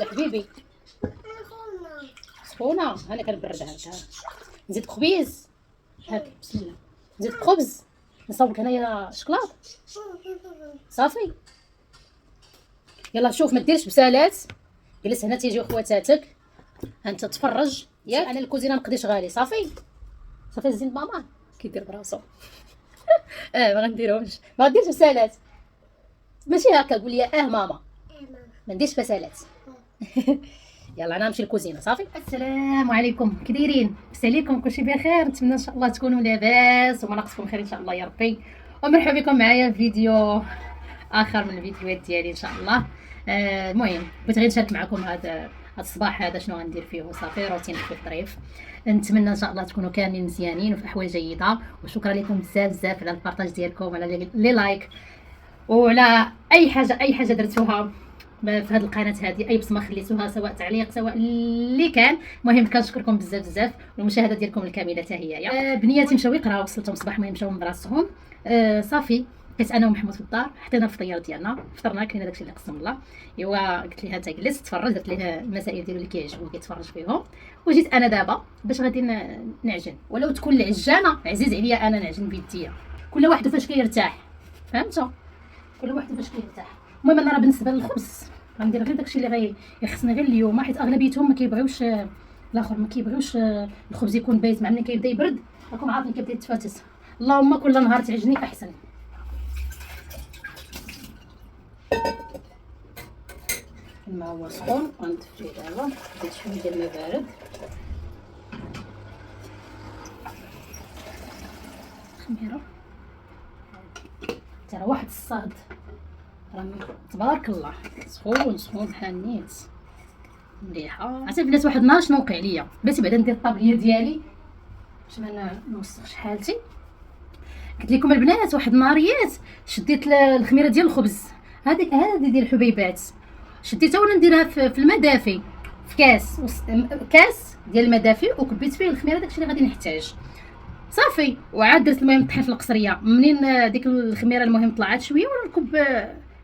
يا حبيبي سخونه، انا كنبردها لك. نزيد خبيز، هاك بسم الله. نزيد خبز، نصاوب لك هنايا شكلاط صافي. يلا شوف ما ديرش بسالات، جلس هنا تيجيو خواتاتك انت تفرج. ياك انا الكوزينه مقديش غالي. صافي صافي الزين ماما كيدير براسو. ما غنديرهمش، ما غديرش بسالات. ماشي هكا، قول لي ماما ما نديرش بسالات. يلا انا نمشي الكوزينه صافي. السلام عليكم، كي دايرين؟ لاباس عليكم؟ كلشي بخير؟ نتمنى ان شاء الله تكونوا لاباس وما ناقصكم خير ان شاء الله يا ربي. ومرحبا بكم معايا في فيديو اخر من الفيديوهات ديالي ان شاء الله. المهم بغيت غير نشارك معكم هذا الصباح هذا شنو غندير فيه. صافي روتين خفيف ظريف. نتمنى ان شاء الله تكونوا كاملين مزيانين وفي احوال جيده، وشكرا لكم بزاف بزاف على البارطاج ديالكم وعلى لي لايك وعلى اي حاجه درتوها في هذه القناه هذه، اي بصمه خليتوها سواء تعليق سواء اللي كان. المهم كنشكركم بزاف بزاف والمشاهده ديالكم الكامله حتى هي. بنياتي مشاو يقراو، وصلتهم صباح المهم مشاو لمدرستهم. صافي بقيت انا ومحمود في الدار، حطينا الفطير ديالنا، فطرنا كاين داكشي اللي قسم الله. ايوا قلت لها انت جلس تفرج، درت ليه المسائل ديالو اللي كيعجبو كيتفرج فيهم. وجيت انا دابا باش غادي نعجن، ولو تكون العجانه عزيز عليا انا نعجن بيديا. كل واحد فاش كيرتاح، فهمتوا؟ كل واحد فاش كيرتاح. المهم انا راه بالنسبه للخبز غندير غير داكشي اللي يخصني غير اليوم، حيت اغلبيتهم ما كيبغيوش الاخر، ما كيبغيوش الخبز يكون بايت. مع ملي كيبدا يبرد راكم عارفين كيبدا يتفاتت. اللهم كل نهار تعجني احسن. الماء هو سخون غنضيف فيه دابا، زيد شويه ديال الماء بارد. خميره ترى واحد الصهد راه تبارك الله، سخون سخون بحال النيت مليحه. عرفتي البنات واحد النهار شنو وقع ليا، بغيت بعدا ندير الطابليه ديالي باش ما نوسخش حالتي. قلت لكم البنات واحد النهاريات شديت الخميره ديال الخبز هذه ديال الحبيبات، شديتها وانا نديرها في الماء دافي في كاس ديال الماء دافي، وكبيت فيه الخميره داكشي اللي غادي نحتاج. صافي وعاد درت المهم الطحين في القصريه. منين ديك الخميره المهم طلعت شويه وانا نكب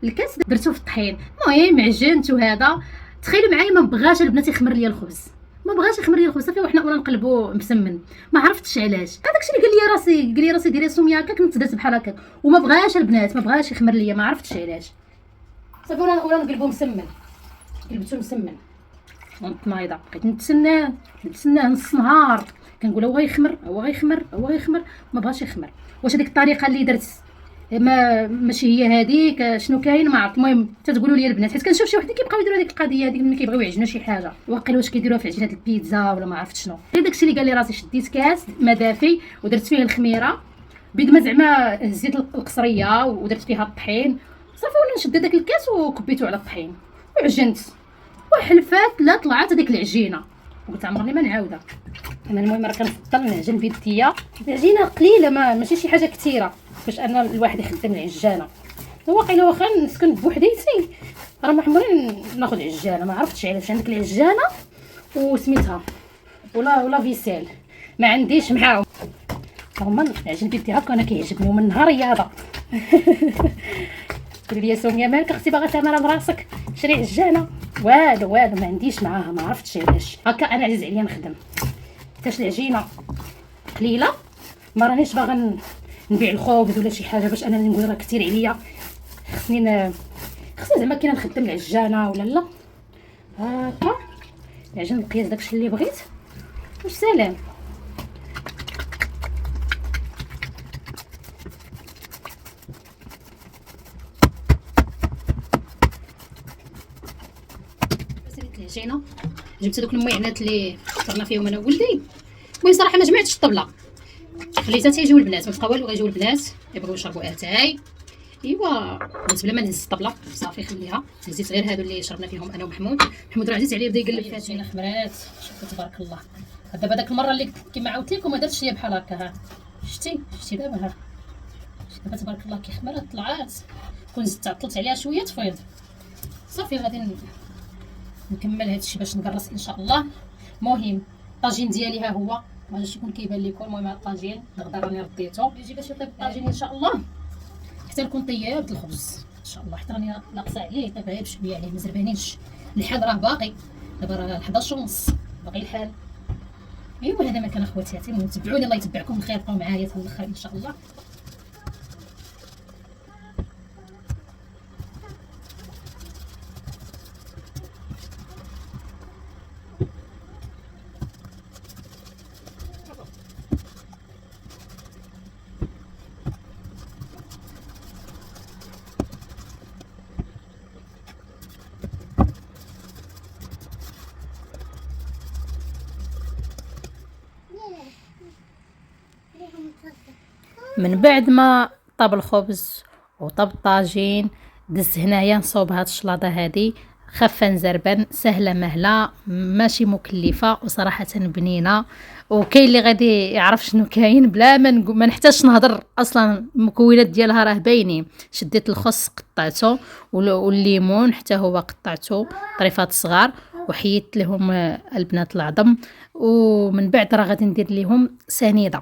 الكاس درتو في الطحين. المهم عجنت وهذا. تخيلوا معايا ما بغاش البنات يخمر ليا الخبز، ما بغاش يخمر لي الخبز. صافي وحنا نقلبوا مسمن، ما عرفتش علاش. هذاك الشيء اللي قال لي راسي ديري سميه هكاك، كنت درت بحال هكاك وما بغاش البنات، ما بغاش يخمر ليا، ما عرفتش علاش. صافي ولا نقلبوا مسمن، قلبتو مسمن ونتنايضه. بقيت نتسناه نص نهار كنقول هو غيخمر ما بغاش يخمر. واش هذيك الطريقه اللي درت ماشي هي هذيك؟ شنو كاين ما عرفت. المهم تتقولوا لي البنات، حيت كنشوف شي وحدين كيبقاو يديروا هذيك القضيه هذيك ملي كيبغيو يعجنوا شي حاجه. واقيلا واش كيديروها في عجينه البيتزا ولا ما عرفت شنو. غير داكشي اللي قال لي راسي شديت كاس ما دافي ودرت فيه الخميره بيد ما زعما هزيت القصريه ودرت فيها الطحين. صافي ولا نشد داك الكاس وكبيتو على الطحين وعجنت وحلفات لا طلعت هذيك العجينه. قلت عمرني ما نعاودها انا. المهم راه كنفضل نعجن بيديا، العجينه قليله ماشي شي حاجه كثيره باش انا الواحد يخدم العجانه. واقيلا واخا نسكن بوحديتي راه ما عمري ناخذ عجانه، ما عرفتش علاش. عندك العجانه وسميتها ولا فيسيل ما عنديش معاهم. هما العجين بيدي هكا انا كيعجبني ومن نهار رياضه. قولي لي سميه مالك اختي باغا تعملها براسك شري عجانه؟ والو ما عنديش معاها، ما عرفتش علاش. هكا انا عزيز عليا نخدم حتى العجينه قليله، ما رانيش باغا نبيع الخبز ولا شي حاجه باش انا نقول راه كثير عليا. خصني زعما كي نخدم العجانه ولا لا هكا العجين القياس داكشي اللي بغيت والسلام. العجينه جبت هذوك المعينات اللي فطرنا فيهم انا وولدي. المهم صراحه ما جمعتش الطبله، خليتها تيجيو البنات، ما بقى والو غيجيو البنات يبغيو يشربوا اتاي. ايوا قلت بلا ما نهز الطبله صافي خليها. هزيت غير هادو اللي شربنا فيهم انا ومحمود راه عزيز عليه بدا يقلب فيها. العجينه خمرات شوفوا تبارك الله. دابا داك المره اللي كما عاودت لكم ما درتش هي بحال هكا. ها شتي دابا دابا تبارك الله كي خمرات طلعات. كون زدت عطلت عليها شويه تفيض. صافي غادي نكمل هادشي باش نقرص ان شاء الله. المهم الطاجين ديالي ها هو، ما غاديش يكون كيبان لكم. المهم هاد الطاجين الغدا راني رديته يجي باش يطيب الطاجين ان شاء الله حتى نكون طيبت الخبز ان شاء الله، حيت راني ناقصه عليه طيب غير بشويه عليه ما زربانينش. الحال راه باقي، دابا راه 11:30 باقي الحال. ايوا هذا ما كان اخواتاتي، تبعوني الله يتبعكم الخير، بقاو معايا حتى الاخر ان شاء الله. من بعد ما طاب الخبز وطاب الطاجين، دز هنايا نصوب هاد الشلاضه هادي خفه نزربن، سهله مهله، ماشي مكلفه، وصراحه بنينه. وكاين اللي غادي يعرف شنو كاين بلا ما نحتاجش نهضر اصلا، المكونات ديالها راه باينين. شديت الخس قطعته، والليمون حتى هو قطعته طريفات صغار، وحيدت لهم البنات العظم. ومن بعد راه غادي ندير لهم سنيده.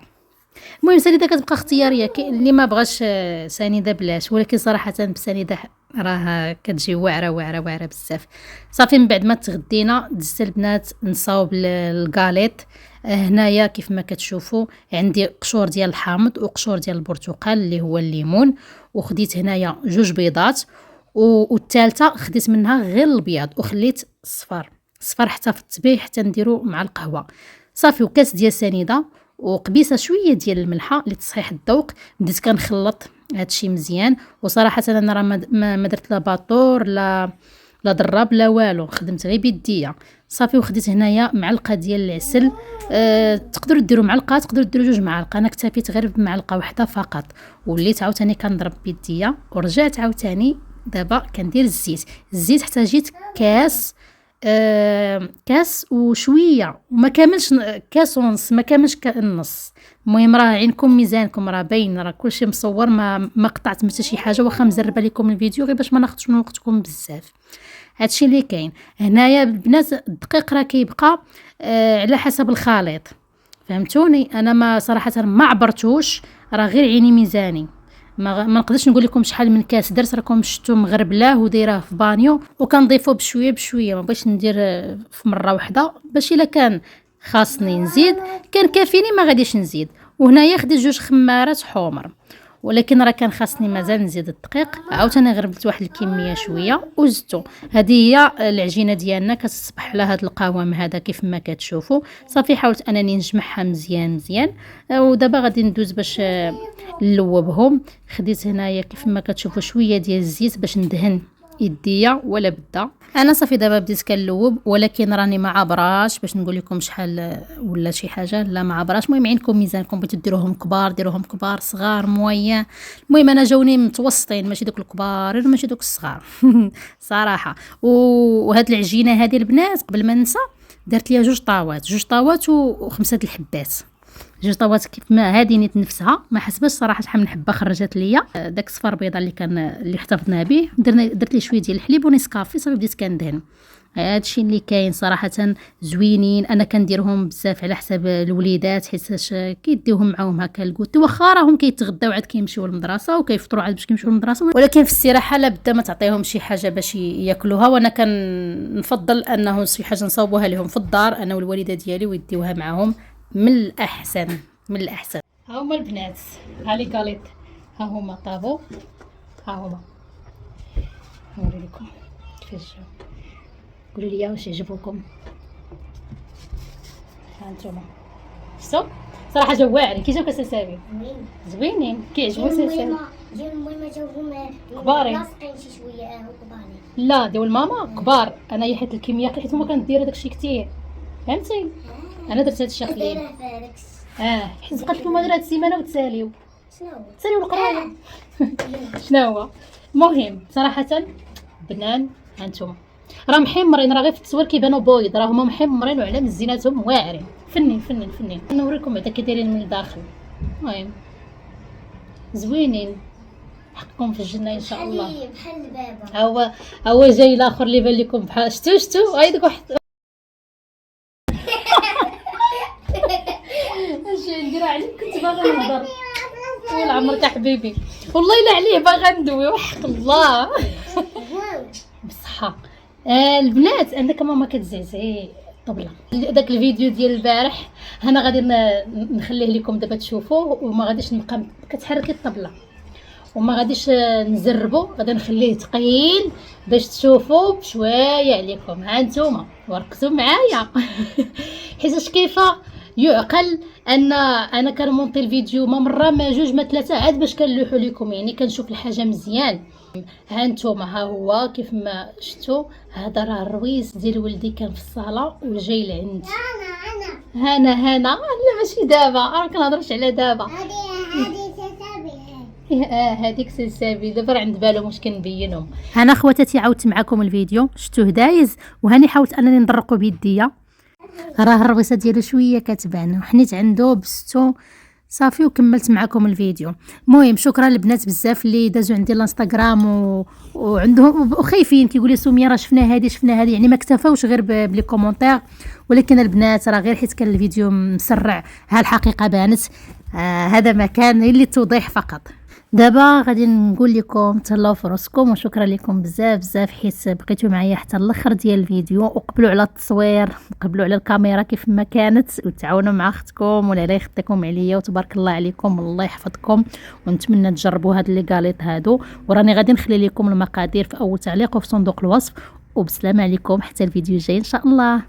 المهم سنيده كتبقى اختياريه، كاين اللي ما بغاش سنيده بلاش، ولكن صراحه بسنيده راه كتجي واعره واعره واعره بزاف. صافي من بعد ما تغدينا دزت البنات نصاوب الكاليط. هنايا كيف ما كتشوفوا عندي قشور ديال الحامض وقشور ديال البرتقال اللي هو الليمون، وخديت هنايا 2 بيضات، والثالثه خديت منها غير البياض وخليت الصفار حتى في الطبيخ حتى نديرو مع القهوه. صافي وكاس ديال سنيده وقبيصه شويه ديال الملحه لتصحيح الذوق. بديت كنخلط هادشي مزيان، وصراحه انا راه ما درت لا باطور لا ضراب لا والو، خدمت غير بيديا. صافي وخديت هنايا معلقه ديال العسل. تقدروا ديروا معلقه، تقدروا ديروا 2 معالق، انا اكتفيت غير بمعلقه واحده فقط. وليت عاوتاني كنضرب بيديا، ورجعت عاوتاني دابا كندير الزيت حتى جيت كاس وشويه، وما كاملش كاس ونص، ما كاملش النص. المهم راه عينكم ميزانكم راه باين، راه كلشي مصور، ما قطعت حتى شي حاجه، واخا مزربه لكم الفيديو غير باش ما ناخذش من وقتكم بزاف. هادشي اللي كاين هنايا البنات. الدقيق راه كيبقى على حسب الخليط، فهمتوني. انا ما صراحه ما عبرتوش، راه غير عيني ميزاني. ما نقدرش نقول لكم شحال من كاس درت، راكم شفتوا مغربلاه ودايراه في بانيو، وكنضيفو بشويه بشويه، ما بغيتش ندير في مره واحده، باش الا كان خاصني نزيد كان كافيني ما غاديش نزيد. وهنايا خديت 2 خمارات حمر، ولكن راه كان خاصني مازال نزيد الدقيق، عاوتاني غربت واحد الكميه شويه وزدتو. هذه هي العجينه ديالنا، كتصبح على هذا القوام هذا كيف ما كتشوفوا. صافي حاولت انني نجمعها مزيان مزيان، ودابا غادي ندوز باش نلوبهم. خديت هنايا كيف ما كتشوفوا شويه ديال الزيت باش ندهن يديا ولا بدا. انا صافي دابا بديت كنلوب، ولكن راني ما عبراش باش نقول لكم شحال ولا شي حاجه، لا ما عبراش. المهم عينكم ميزانكم، بغيتو ديروهم كبار ديروهم كبار، صغار مويان. المهم انا جاوني متوسطين، ماشي دوك الكبار ماشي دوك الصغار صراحه. وهاد العجينه هذه البنات قبل ما ننسى درت ليها 2 طاوات و5 الحبات. 2 طاوات كيف ما هذه نيت نفسها، ما حسباش صراحه شحال من حبه خرجت ليا. داك صفار بيضه اللي احتفظنا به، درت ليه شويه ديال الحليب ونسكافي. صافي بديت كندهن. هادشي اللي كاين صراحه زوينين. انا كنديرهم بزاف على حساب الوليدات، حيت كيديوهم معاهم هكا الكوت، واخا راهم كيتغداو عاد كيمشيو للمدرسه وكيفطروا عاد باش كيمشيو للمدرسه، ولكن في الاستراحه لابد ما تعطيهم شي حاجه باش ياكلوها. وانا كنفضل انه شي حاجه نصاوبوها لهم في الدار انا والوالده ديالي ويديوها معاهم، من الاحسن من الاحسن. ها هما البنات، ها لي كاليط، ها هما طابو، ها هما نوري لكم كيفاش جاو. قولوا لي واش يعجبوكم. ها نتوما شفتوا صراحه جاو واعرين. كي جاوك اساسابي زوينين كيعجبوا اساسابي. المهم جاوهم كبارين لاصقين شي شويه كبارين. لا ديال ماما كبار، انا حيت الكميه حيت هما كندير داكشي كثير، فهمتي. انا درت هادشي قليل حيت بقات لكم غير هاد السيمانه وتساليو القرايه شنو هو. المهم صراحه بنان. هانتوما راه محمرين، راه غير في التصوير كيبانوا بويض، راه هما محمرين وعلى مزيناتهم واعرين. فنين نوريكم بعدا كي دايرين من الداخل. المهم زوينين، حقكم في الجنه ان شاء الله. بحال البابا هو جاي الاخر اللي بان لكم بحال شتو هاي داك واحد اش ندير عليك، كنت باغا نهضر طول عمرك حبيبي، والله الا عليه باغا ندوي وحق الله بصحه. البنات عندك ماما كتزعزعي الطبله. داك الفيديو ديال البارح انا غادي نخليه لكم دابا تشوفوه، وما غاديش نبقى كتحركي الطبله وما غاديش نزربو، غادي نخليه ثقيل باش تشوفوا بشويه عليكم. ها نتوما وركزوا معايا حيت كيف يعقل ان انا كنمونطي الفيديو ما مره ما جوج ما ثلاثه عاد باش كنلوحو لكم، يعني كنشوف الحاجه مزيان. ها نتوما ها هو كيف ما شفتوا، هذا راه الرويس ديال ولدي كان في الصاله وجاي لعند هنا لا ماشي دابا، راه كنهضرش على دابا. هذه تتابع. هذيك سلسابي دابا راه عند بالهم واش كنبينهم. انا خواتاتي عاودت معكم الفيديو شفتوه دايز، وهاني حاولت انني نضرقو بيديا، راه الرويسه ديالو شويه كتبان، وحنيت عنده بستو صافي وكملت معكم الفيديو. المهم شكرا للبنات بزاف اللي دازوا عندي الانستغرام وعندهم وخايفين كيقول لي سميه راه شفنا هذه يعني ما اكتفاوش غير بلي كومونتير، ولكن البنات راه غير حيت كان الفيديو مسرع ها الحقيقه بانت. هذا ما كان اللي توضيح فقط. دابا غادي نقول لكم تهلاو في راسكم، وشكرا لكم بزاف حيت بقيتوا معايا حتى الاخر ديال الفيديو، وقبلوا على التصوير، قبلوا على الكاميرا كيف ما كانت، وتعاونوا مع اختكم ولا لا يخطيكم عليا، وتبارك الله عليكم والله يحفظكم. ونتمنى تجربوا هاد لي غاليط هادو، وراني غادي نخلي لكم المقادير في اول تعليق وفي صندوق الوصف. وبسلامه عليكم حتى الفيديو الجاي ان شاء الله.